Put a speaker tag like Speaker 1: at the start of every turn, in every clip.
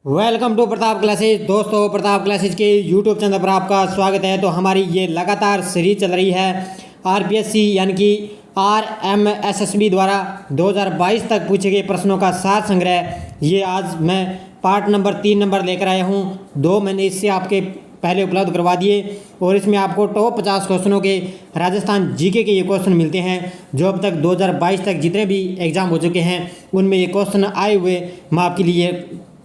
Speaker 1: Welcome to Pratap classes. दोस्तों, Pratap classes के YouTube channel पर आपका स्वागत है। तो हमारी ये लगातार सीरीज चल रही है आरपीएससी यानी कि आरएमएसएसबी द्वारा 2022 तक पूछे गए प्रश्नों का सार संग्रह। ये आज मैं पार्ट नंबर 3 लेकर आया हूँ। 2 मैंने इससे आपके पहले उपलब्ध करवा दिए और इसमें आपको टॉप 50 क्वेश्चनों के राजस्थान जीके के ये क्वेश्चन मिलते हैं जो अब तक 2022 तक जितने भी एग्जाम हो चुके हैं उनमें ये क्वेश्चन आए हुए मैं आपके लिए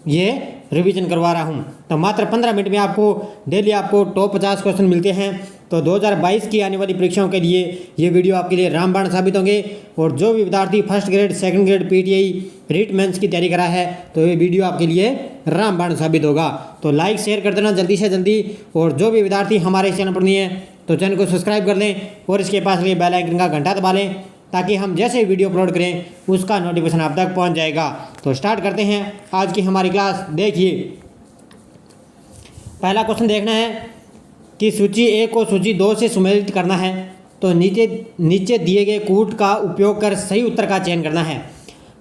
Speaker 1: ये रिवीजन करवा रहा हूँ। तो मात्र 15 मिनट में आपको डेली आपको टॉप 50 क्वेश्चन मिलते हैं। तो 2022 की आने वाली परीक्षाओं के लिए ये वीडियो आपके लिए रामबाण साबित होंगे। और जो भी विद्यार्थी first grade, second grade, PTI, REET mains की तैयारी करा है तो ये वीडियो आपके लिए रामबाण साबित होगा। तो लाइक शेयर कर देना जल्दी से जल्दी। और जो भी विद्यार्थी हमारे चैनल पर नहीं है तो चैनल को सब्सक्राइब कर लें और इसके पास लिए बेल आइकन का घंटा दबा लें ताकि हम जैसे वीडियो अपलोड करें उसका नोटिफिकेशन आप तक पहुंच जाएगा। तो स्टार्ट करते हैं आज की हमारी क्लास। देखिए, पहला क्वेश्चन देखना है कि सूची 1 को सूची 2 से सम्मिलित करना है। तो नीचे दिए गए कूट का उपयोग कर सही उत्तर का चयन करना है।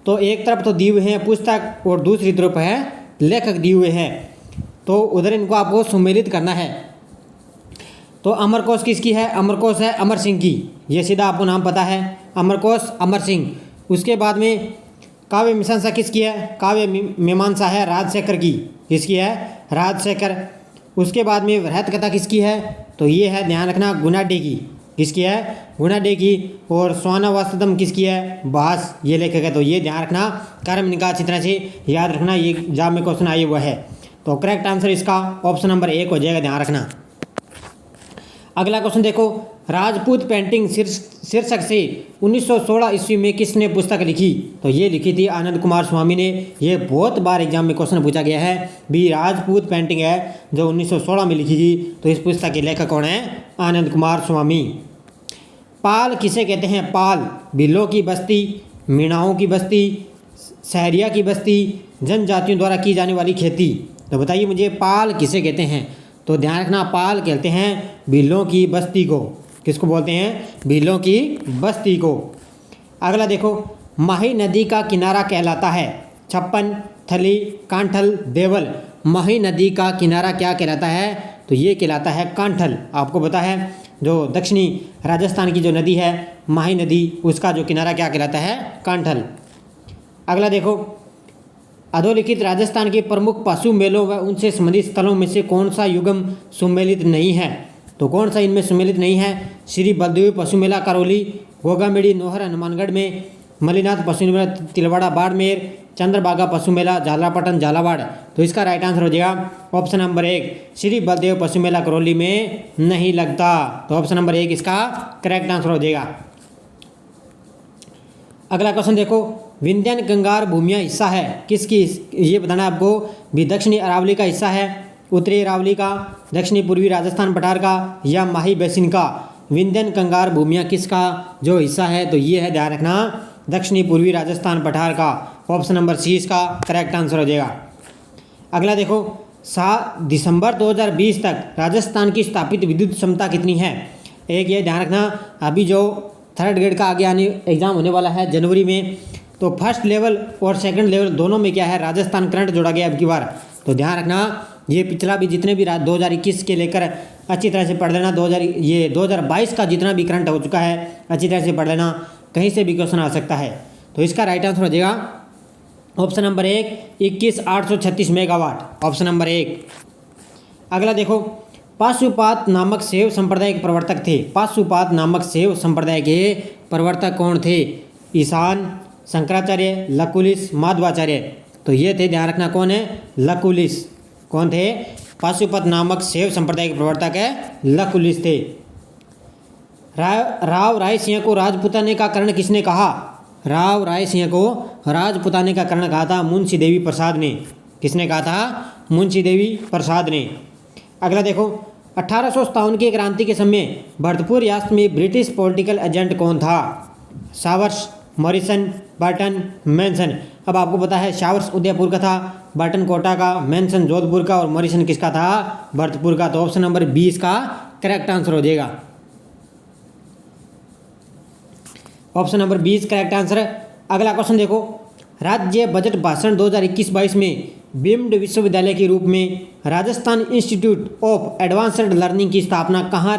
Speaker 1: तो एक तरफ तो दिए हुए हैं पुस्तक और दूसरी तरफ है लेखक दिए हुए हैं। तो उधर इनको आपको सम्मिलित करना है। तो अमरकोश किसकी है? अमरकोश है अमर सिंह की। ये सीधा आपको नाम पता है, अमरकोश अमर सिंह। उसके बाद में काव्य मीमांसा किसकी है? काव्य मीमांसा है राजशेखर की। किसकी है? राजशेखर। उसके बाद में वृहत कथा किसकी है? तो ये है, ध्यान रखना, गुणाढ्य की। किसकी है? गुणाढ्य की। और स्वानवास्तम किसकी है? भास, ये लेखक है। तो ये ध्यान रखना, कर्म इनका अच्छी तरह से याद रखना, ये एग्जाम में क्वेश्चन आया हुआ है। तो करेक्ट आंसर इसका ऑप्शन नंबर 1 हो जाएगा, ध्यान रखना। अगला क्वेश्चन देखो, राजपूत पेंटिंग शीर्षक से 1916 ईस्वी में किसने पुस्तक लिखी? तो ये लिखी थी आनंद कुमार स्वामी ने। ये बहुत बार एग्जाम में क्वेश्चन पूछा गया है भी। राजपूत पेंटिंग है जो 1916 में लिखी थी। तो इस पुस्तक के लेखक कौन है? आनंद कुमार स्वामी। पाल किसे कहते हैं? पाल भीलों की बस्ती, मीणाओं की बस्ती, सहरिया की बस्ती, जनजातियों द्वारा की जाने वाली खेती। तो बताइए मुझे, पाल किसे कहते हैं? तो ध्यान रखना, पाल कहते हैं भीलों की बस्ती को। किसको बोलते हैं? भीलों की बस्ती को। अगला देखो, माही नदी का किनारा कहलाता है? छप्पन, थली, कांठल, देवल। माही नदी का किनारा क्या कहलाता है? तो ये कहलाता है कांठल। आपको पता है जो दक्षिणी राजस्थान की जो नदी है माही नदी, उसका जो किनारा क्या कहलाता है? कांठल। अगला देखो, अधोलिखित राजस्थान के प्रमुख पशु मेलों व उनसे संबंधित स्थलों में से कौन सा युगम सम्मिलित नहीं है? तो कौन सा इनमें सम्मिलित नहीं है? श्री बलदेव पशु मेला करौली, गोगामेड़ी नोहर हनुमानगढ़ में, मलिनाथ पशु मेला तिलवाड़ा बाड़मेर, चंद्रभागा पशु मेला झालापटन झालावाड़। तो इसका राइट आंसर हो जाएगा ऑप्शन नंबर 1, श्री बलदेव पशु मेला करौली में नहीं लगता। तो ऑप्शन नंबर 1 इसका करेक्ट आंसर हो जाएगा। अगला क्वेश्चन देखो, विंध्यन कंगार भूमिया हिस्सा है किसकी? ये बताना आपको भी। दक्षिणी अरावली का हिस्सा है, उत्तरी अरावली का, दक्षिणी पूर्वी राजस्थान पठार का, या माही बेसिन का? विंध्यन कंगार भूमिया किसका जो हिस्सा है? तो ये है, ध्यान रखना, दक्षिणी पूर्वी राजस्थान पठार का। ऑप्शन नंबर सी इसका करेक्ट आंसर हो जाएगा। अगला देखो, 7 दिसंबर 2020 तक राजस्थान की स्थापित विद्युत क्षमता कितनी है? एक ये ध्यान रखना, अभी जो 3rd ग्रेड का आगे आने एग्जाम होने वाला है जनवरी में, तो फर्स्ट लेवल और सेकंड लेवल दोनों में क्या है? राजस्थान करंट जोड़ा गया अब की बार। तो ध्यान रखना, ये पिछला भी जितने भी 2021 के लेकर अच्छी तरह से पढ़ लेना। 2022 का जितना भी करंट हो चुका है अच्छी तरह से पढ़ लेना, कहीं से भी क्वेश्चन आ सकता है। तो इसका राइट आंसर हो जाएगा option number 1, 21,836 megawatt. Option number 1। अगला देखो, पाशुपात नामक शैव संप्रदाय के प्रवर्तक थे। पाशुपात नामक शैव संप्रदाय के प्रवर्तक कौन थे? ईशान, शंकराचार्य, लकुलिस, माधवाचार्य। तो ये थे, ध्यान रखना, कौन है? लकुलिस। कौन थे? पाशुपत नामक शैव संप्रदाय के प्रवर्तक है लकुलिस थे। राव रायसिंह को राजपुताने का करण किसने कहा? राव रायसिंह को राजपुताने का करण कहा था मुंशी देवी प्रसाद ने। किसने कहा था? मुंशी देवी प्रसाद ने। अगला देखो, 1857 की क्रांति के समय भरतपुर रियासत में ब्रिटिश पॉलिटिकल एजेंट कौन था? Showers, Morrison, Burton, Manson. अब आपको पता है सावर्स उदयपुर का था, बर्टन कोटा का, मैनसन जोधपुर का और मॉरिसन किसका था? भरतपुर का। तो ऑप्शन नंबर 20 का करेक्ट आंसर हो जाएगा। Option number 20 correct answer. अगला क्वेश्चन देखो, राज्य बजट भाषण 2021-22 में बीम्ड विश्वविद्यालय के रूप में Rajasthan institute of advanced learning की स्थापना कहाँ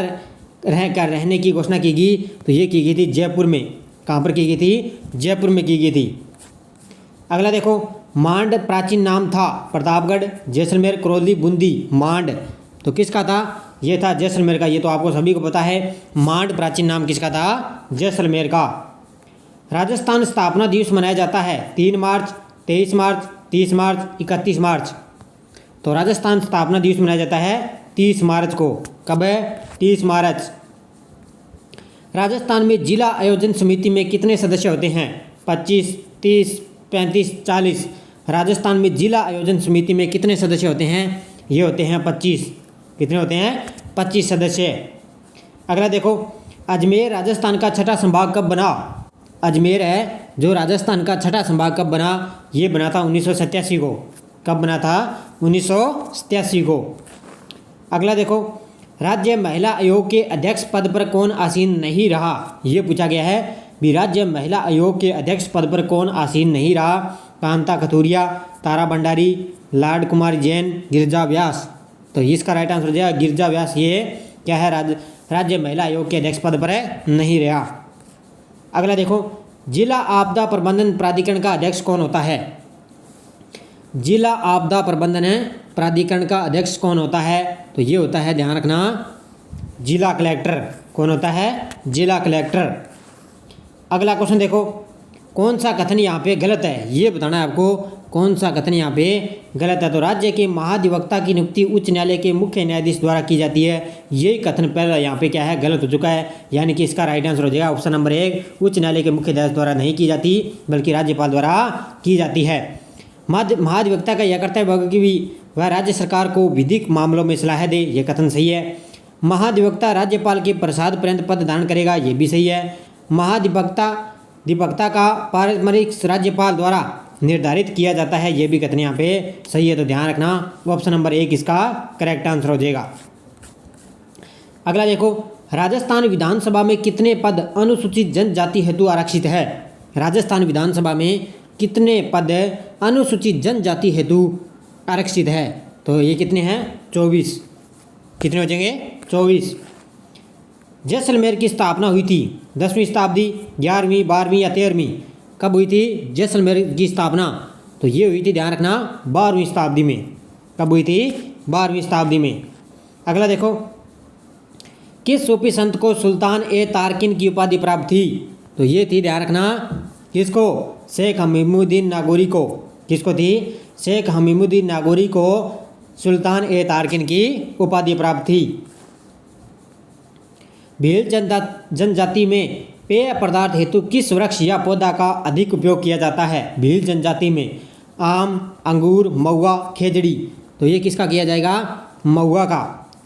Speaker 1: रहने की घोषणा की गई? तो ये की गई थी जयपुर में। कहाँ पर की गई थी? जयपुर में की गई थी। अगला देखो, मांड प्राचीन नाम था प्रतापगढ़, जैसलमेर, करौली, बूंदी। मांड तो किसका था? ये था जैसलमेर का। ये तो आपको सभी को पता है। मांड प्राचीन नाम किसका था? जैसलमेर का। राजस्थान स्थापना दिवस मनाया जाता है 3 मार्च, 23 मार्च, 30 मार्च, 31 मार्च। तो राजस्थान स्थापना दिवस मनाया जाता है 30 मार्च को। कब है? 30 मार्च। राजस्थान में जिला आयोजन समिति में कितने सदस्य होते हैं? 25, 30, 35, 40। राजस्थान में जिला आयोजन समिति में कितने सदस्य होते हैं? ये होते हैं 25। कितने होते हैं? 25 सदस्य। अगला देखो, अजमेर राजस्थान का छठा संभाग कब बना? अजमेर है जो राजस्थान का छठा संभाग कब बना? ये बना था 1987 को। कब बना था? 1987 को। अगला देखो, राज्य महिला आयोग के अध्यक्ष पद पर कौन आसीन नहीं रहा? ये पूछा गया है भी राज्य महिला आयोग के अध्यक्ष पद पर कौन आसीन नहीं रहा? कांता कथूरिया, तारा भंडारी, लाड कुमार जैन, गिरजा व्यास। तो इसका राइट आंसर हो जाएगा गिरजा व्यास। ये क्या है? राज्य महिला आयोग के अध्यक्ष पद पर नहीं रहा। अगला देखो, जिला आपदा प्रबंधन प्राधिकरण का अध्यक्ष कौन होता है? जिला आपदा प्रबंधन प्राधिकरण का अध्यक्ष कौन होता है? तो ये होता है, ध्यान रखना, जिला कलेक्टर। कौन होता है? जिला कलेक्टर। अगला क्वेश्चन देखो, कौन सा कथन यहाँ पे गलत है? ये बताना है आपको कौन सा कथन यहाँ पे गलत है। तो राज्य के महाधिवक्ता की नियुक्ति उच्च न्यायालय के मुख्य न्यायाधीश द्वारा की जाती है। यही कथन पहले यहाँ पे क्या है? गलत हो चुका है। यानी कि इसका राइट आंसर हो जाएगा ऑप्शन नंबर 1, उच्च न्यायालय के मुख्य न्यायाधीश द्वारा नहीं की जाती बल्कि राज्यपाल द्वारा की जाती है। महाधिवक्ता का यह कर्तव्य होगा कि वह राज्य सरकार को विधिक मामलों में सलाह दे। यह कथन सही है। महाधिवक्ता राज्यपाल के प्रसाद पर्यंत पद धारण करेगा। ये भी सही है। महाधिवक्ता का पारंपरिक राज्यपाल द्वारा निर्धारित किया जाता है। ये भी कथन यहाँ पे सही है। तो ध्यान रखना ऑप्शन नंबर 1 इसका करेक्ट आंसर हो जाएगा। अगला देखो, राजस्थान विधानसभा में कितने पद अनुसूचित जनजाति हेतु आरक्षित है? राजस्थान विधानसभा में कितने पद अनुसूचित जनजाति हेतु आरक्षित है? तो ये कितने हैं? 24। कितने हो जाएंगे? 24। जैसलमेर की स्थापना हुई थी 10वीं शताब्दी, 11वीं, 12वीं या 13वीं? कब हुई थी जैसलमेर की स्थापना? तो ये हुई थी, ध्यान रखना, 12वीं शताब्दी में। कब हुई थी? 12वीं शताब्दी में। अगला देखो, किस सूफी संत को सुल्तान ए तारकिन की उपाधि प्राप्त थी? तो ये थी, ध्यान रखना, किसको? शेख हमीमुद्दीन नागौरी को। किसको थी? शेख हमीमुद्दीन नागौरी को सुल्तान ए तारकिन की उपाधि प्राप्त थी। भील जनजाति में पेय पदार्थ हेतु किस वृक्ष या पौधा का अधिक उपयोग किया जाता है? भील जनजाति में आम, अंगूर, महुआ, खेजड़ी। तो ये किसका किया जाएगा? महुआ का।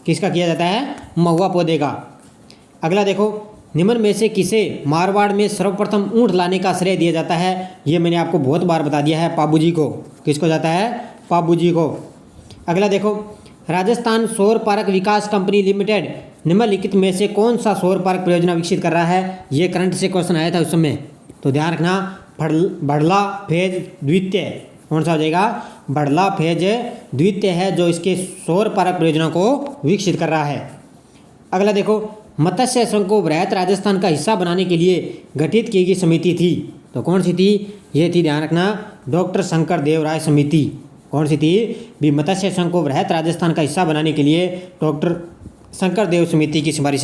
Speaker 1: किसका किया जाता है? महुआ पौधे का। अगला देखो, निम्न में से किसे मारवाड़ में सर्वप्रथम ऊँट लाने का श्रेय दिया जाता है? ये मैंने आपको बहुत बार बता दिया है, पाबूजी को। किसको जाता है? पाबूजी को। अगला देखो, राजस्थान सौर पार्क विकास कंपनी लिमिटेड निम्नलिखित में से कौन सा सौर पार्क परियोजना विकसित कर रहा है? ये करंट से क्वेश्चन आया था उस समय। तो ध्यान रखना, बढ़ला फेज द्वितीय। कौन सा हो जाएगा? बढ़ला फेज द्वितीय है जो इसके सौर पार्क परियोजना को विकसित कर रहा है। अगला देखो, मत्स्य संघ को वृहत राजस्थान का हिस्सा बनाने के लिए गठित की गई समिति थी। तो कौन सी थी? ये थी, ध्यान रखना, डॉक्टर शंकर देव राय समिति। कौन सी थी? भी मत्स्य संघ को वृहत राजस्थान का हिस्सा बनाने के लिए डॉक्टर शंकर देव समिति की सिफारिश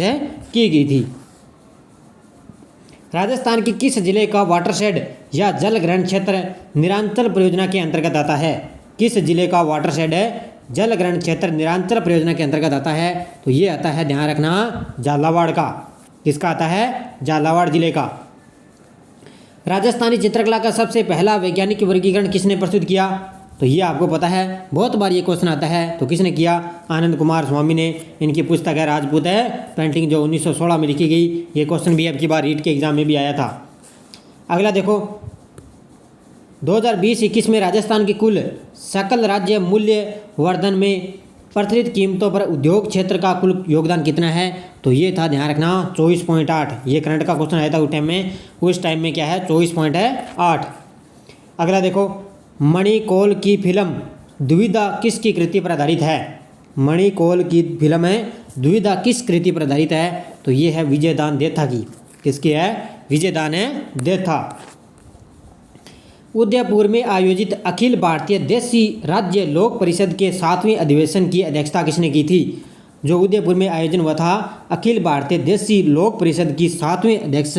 Speaker 1: की गई थी। राजस्थान की किस जिले का वाटरशेड या जल ग्रहण क्षेत्र निरांचल परियोजना के अंतर्गत आता है? किस जिले का वाटरशेड जल ग्रहण क्षेत्र निरांचल परियोजना के अंतर्गत आता है? तो ये आता है, ध्यान रखना, झालावाड़ का। किसका आता है? झालावाड़ जिले का। राजस्थानी चित्रकला का सबसे पहला वैज्ञानिक वर्गीकरण किसने प्रस्तुत किया? तो ये आपको पता है, बहुत बार ये क्वेश्चन आता है। तो किसने किया? आनंद कुमार स्वामी ने। इनकी पुस्तक है राजपूत है पेंटिंग, जो 1916 में लिखी गई। ये क्वेश्चन भी अब की बार रीट के एग्जाम में भी आया था। अगला देखो, 2020-21 में राजस्थान की कुल सकल राज्य मूल्य वर्धन में प्रचलित कीमतों पर उद्योग क्षेत्र का कुल योगदान कितना है? तो ये था, ध्यान रखना, 24.8। ये करंट का क्वेश्चन आया था उस टाइम में। क्या है? 24.8। अगला देखो, मणिकौल की फिल्म द्विविधा किसकी कृति पर आधारित है? मणिकौल की फिल्म है द्विविधा किस कृति पर आधारित है? तो ये है विजयदान देथा की। किसकी है? विजयदान देथा। उदयपुर में आयोजित अखिल भारतीय देशी राज्य लोक परिषद के 7वें अधिवेशन की अध्यक्षता किसने की थी? जो उदयपुर में आयोजन हुआ था अखिल भारतीय देशी लोक परिषद की 7वें अध्यक्ष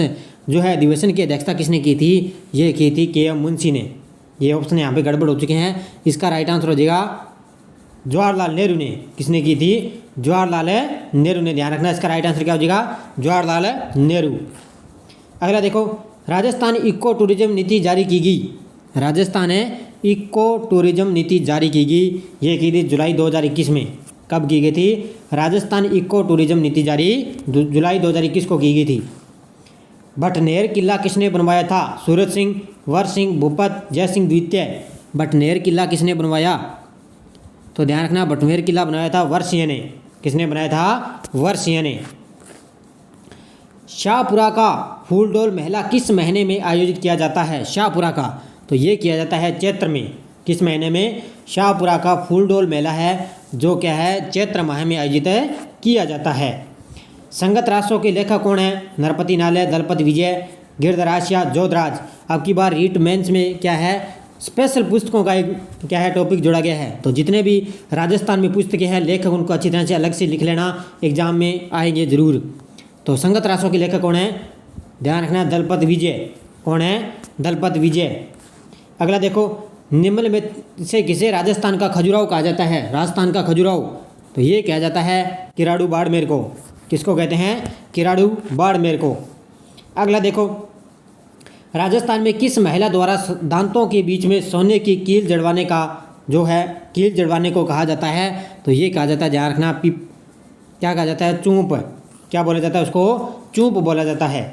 Speaker 1: जो है अधिवेशन की अध्यक्षता किसने की थी? ये की थी के.एम. मुंशी ने। ये ऑप्शन यहाँ पे गड़बड़ हो चुके हैं। इसका राइट आंसर हो जाएगा जवाहरलाल नेहरू ने। किसने की थी? जवाहरलाल नेहरू ने। ध्यान रखना, इसका राइट आंसर क्या हो जाएगा? जवाहरलाल नेहरू। अगला देखो, राजस्थान इको टूरिज्म नीति जारी की गई। राजस्थान इको टूरिज्म नीति जारी की गई, ये की थी जुलाई 2021 में। कब की गई थी? राजस्थान इको टूरिज्म नीति जारी जुलाई 2021 को की गई थी। भटनेर किला किसने बनवाया था? सूरज सिंह, वर सिंह, भूपत, जय सिंह द्वितीय। भटनेर किला किसने बनवाया? तो ध्यान रखना, भटनेर किला बनाया था वर सिंह ने। किसने बनाया था? वर सिंह ने। शाहपुरा का फूलडोल मेला किस महीने में आयोजित किया जाता है? शाहपुरा का, तो ये किया जाता है चैत्र में। किस महीने में? शाहपुरा का फूलडोल मेला है जो क्या है? चैत्र माह में आयोजित किया जाता है। संगत रासों के लेखक कौन है? नरपति नाले, दलपत विजय, गिरधराज या जोधराज। अब की बार रीट मेंस में क्या है? स्पेशल पुस्तकों का एक क्या है टॉपिक जोड़ा गया है। तो जितने भी राजस्थान में पुस्तकें हैं लेखक उनको अच्छी तरह से अलग से लिख लेना, एग्जाम में आएंगे जरूर। तो संगत रासों के लेखक कौन है? ध्यान रखना, दलपत विजय। कौन है? दलपत विजय। अगला देखो, निम्न में से किसे राजस्थान का खजुराहो कहा जाता है? राजस्थान का खजुराहो, तो ये कहा जाता है किराड़ू बाड़मेर को। किसको कहते हैं? किराड़ू बाड़मेर को। अगला देखो, राजस्थान में किस महिला द्वारा दांतों के बीच में सोने की कील जड़वाने का जो है कील जड़वाने को कहा जाता है? तो ये कहा जाता है, ध्यान रखना, क्या कहा जाता है? चूंप। क्या बोला जाता है उसको? चूंप बोला जाता है।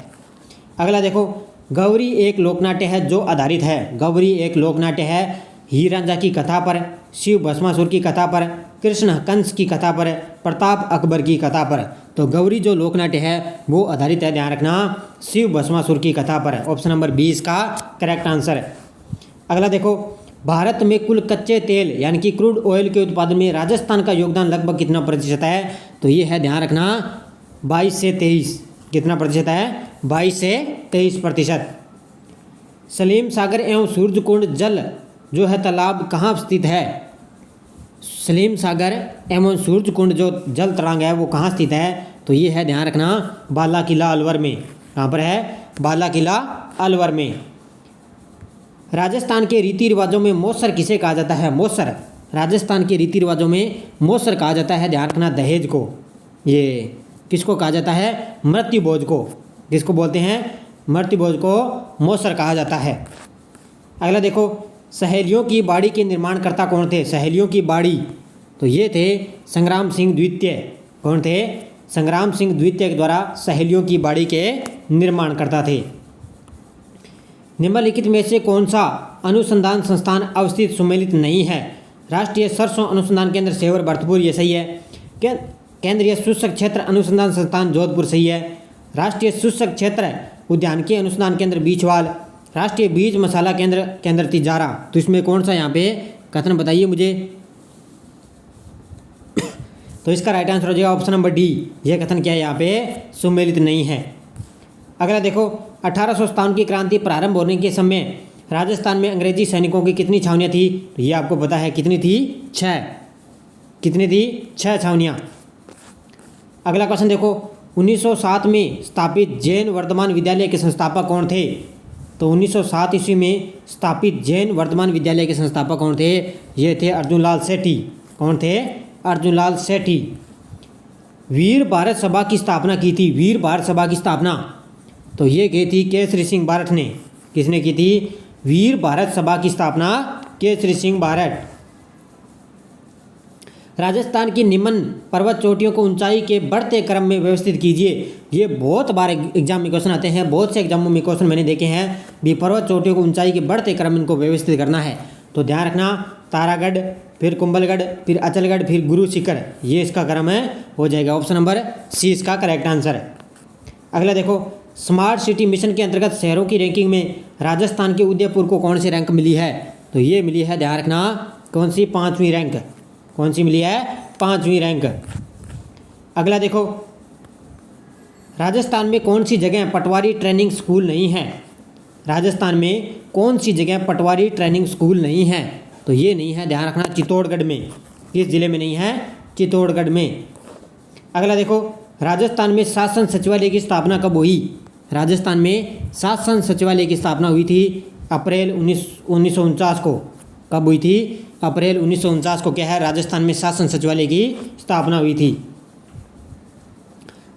Speaker 1: अगला देखो, गौरी एक लोकनाट्य है जो आधारित है। गौरी एक लोकनाट्य है हीर रांझा की कथा पर, शिव भस्मासुर की कथा पर, कृष्ण कंस की कथा पर, प्रताप अकबर की कथा पर। तो गौरी जो लोकनाट्य है वो आधारित है, ध्यान रखना, शिव भस्मासुर की कथा पर। ऑप्शन नंबर 20 का करेक्ट आंसर है। अगला देखो, भारत में कुल कच्चे तेल यानी कि क्रूड ऑयल के उत्पादन में राजस्थान का योगदान लगभग कितना प्रतिशत है? तो ये है, ध्यान रखना, 22 से 23। कितना प्रतिशत है? 22 से 23%। सलीम सागर एवं सूरजकुंड जल जो है तालाब कहाँ स्थित है? सलीम सागर एवं सूरजकुंड जो जल तड़ांग है वो कहाँ स्थित है? तो ये है, ध्यान रखना, बाला किला अलवर में। कहाँ पर है? बाला किला अलवर में। राजस्थान के रीति रिवाजों में मौसर किसे कहा जाता है? मौसर। राजस्थान के रीति रिवाजों में मौसर कहा जाता है, ध्यान रखना, दहेज को। ये किसको कहा जाता है? मृत्यु भोज को। किसको बोलते हैं? मृत्यु भोज को मौसर कहा जाता है। अगला देखो, सहेलियों की बाड़ी के निर्माणकर्ता कौन थे? सहेलियों की बाड़ी, तो ये थे संग्राम सिंह द्वितीय। कौन थे? संग्राम सिंह द्वितीय के द्वारा सहेलियों की बाड़ी के निर्माणकर्ता थे। निम्नलिखित में से कौन सा अनुसंधान संस्थान अवस्थित सुमेलित नहीं है? राष्ट्रीय सरसों अनुसंधान केंद्र सेवर भरतपुर, ये सही है। केंद्रीय शुष्क क्षेत्र अनुसंधान संस्थान जोधपुर, सही है। राष्ट्रीय शुष्क क्षेत्र उद्यानिकी अनुसंधान केंद्र बीछवाल, राष्ट्रीय बीज मसाला केंद्र तिजारा। तो इसमें कौन सा यहाँ पे कथन बताइए मुझे? तो इसका राइट आंसर हो जाएगा ऑप्शन नंबर डी। यह कथन क्या है? यहाँ पे सुमेलित नहीं है। अगला देखो, 1857 की क्रांति प्रारंभ होने के समय राजस्थान में अंग्रेजी सैनिकों की कितनी छावनियाँ थी? तो ये आपको पता है, कितनी थी? 6। कितनी थी? 6 छावनियाँ। अगला क्वेश्चन देखो, 1907 में स्थापित जैन वर्धमान विद्यालय के संस्थापक कौन थे? तो 1907 ईस्वी में स्थापित जैन वर्धमान विद्यालय के संस्थापक कौन थे? ये थे अर्जुनलाल सेठी। कौन थे? अर्जुनलाल सेठी। वीर भारत सभा की स्थापना की थी। वीर भारत सभा की स्थापना, तो ये की थी केसरी सिंह बारठ ने। किसने की थी? वीर भारत सभा की स्थापना केसरी सिंह बारठ। राजस्थान की निम्न पर्वत चोटियों को ऊंचाई के बढ़ते क्रम में व्यवस्थित कीजिए। ये बहुत बार एग्जाम में क्वेश्चन आते हैं, बहुत से एग्जामों में क्वेश्चन मैंने देखे हैं भी पर्वत चोटियों को ऊंचाई के बढ़ते क्रम में इनको व्यवस्थित करना है। तो ध्यान रखना, तारागढ़, फिर कुंभलगढ़, फिर अचलगढ़, फिर गुरु शिखर, ये इसका क्रम है, हो जाएगा ऑप्शन नंबर सी इसका करेक्ट आंसर है। अगला देखो, स्मार्ट सिटी मिशन के अंतर्गत शहरों की रैंकिंग में राजस्थान के उदयपुर को कौन सी रैंक मिली है? तो ये मिली है, ध्यान रखना, कौन सी? 5वीं रैंक। कौन सी मिली है? 5वीं रैंक। अगला देखो, राजस्थान में कौन सी जगह पटवारी ट्रेनिंग स्कूल नहीं है? राजस्थान में कौन सी जगह पटवारी ट्रेनिंग स्कूल नहीं है? तो ये नहीं है, ध्यान रखना, चित्तौड़गढ़ में। किस जिले में नहीं है? चित्तौड़गढ़ में। अगला देखो, राजस्थान में शासन सचिवालय की स्थापना कब हुई? राजस्थान में शासन सचिवालय की स्थापना हुई थी अप्रैल 1949 को। कब हुई थी? अप्रैल 1949 को क्या है, राजस्थान में शासन सचिवालय की स्थापना हुई थी।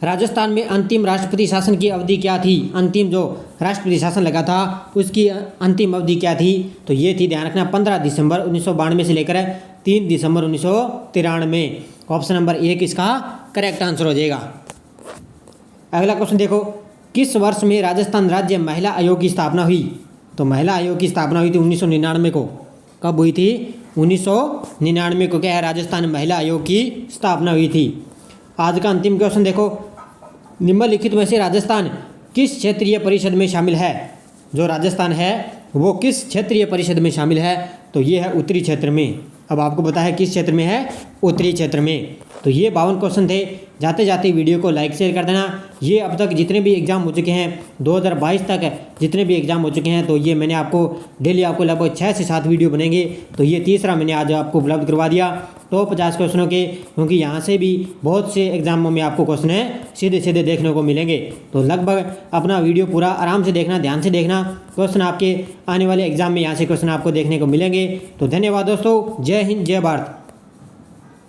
Speaker 1: राजस्थान में अंतिम राष्ट्रपति शासन की अवधि क्या थी? अंतिम जो राष्ट्रपति शासन लगा था उसकी अंतिम अवधि क्या थी? तो ये थी, ध्यान रखना, 15 दिसंबर 1992 से लेकर 3 दिसंबर 1993। ऑप्शन नंबर 1 इसका करेक्ट आंसर हो जाएगा। अगला क्वेश्चन देखो, किस वर्ष में राजस्थान राज्य महिला आयोग की स्थापना हुई? तो महिला आयोग की स्थापना हुई थी 1999 को। कब हुई थी? 1999 को क्या है, राजस्थान महिला आयोग की स्थापना हुई थी। आज का अंतिम क्वेश्चन देखो, निम्नलिखित में से राजस्थान किस क्षेत्रीय परिषद में शामिल है? जो राजस्थान है वो किस क्षेत्रीय परिषद में शामिल है? तो ये है उत्तरी क्षेत्र में। अब आपको पता है किस क्षेत्र में है? उत्तरी क्षेत्र में। तो ये 52 क्वेश्चन थे। जाते जाते वीडियो को लाइक शेयर कर देना। ये अब तक जितने भी एग्ज़ाम हो चुके हैं 2022 तक जितने भी एग्ज़ाम हो चुके हैं, तो ये मैंने आपको डेली आपको लगभग 6 से 7 वीडियो बनेंगे। तो ये तीसरा मैंने आज आपको उपलब्ध करवा दिया टॉप 50 क्वेश्चनों के, क्योंकि यहाँ से भी बहुत से एग्जामों में आपको क्वेश्चन सीधे सीधे देखने को मिलेंगे। तो लगभग अपना वीडियो पूरा आराम से देखना, ध्यान से देखना। क्वेश्चन आपके आने वाले एग्जाम में यहाँ से क्वेश्चन आपको देखने को मिलेंगे। तो धन्यवाद दोस्तों, जय हिंद, जय भारत।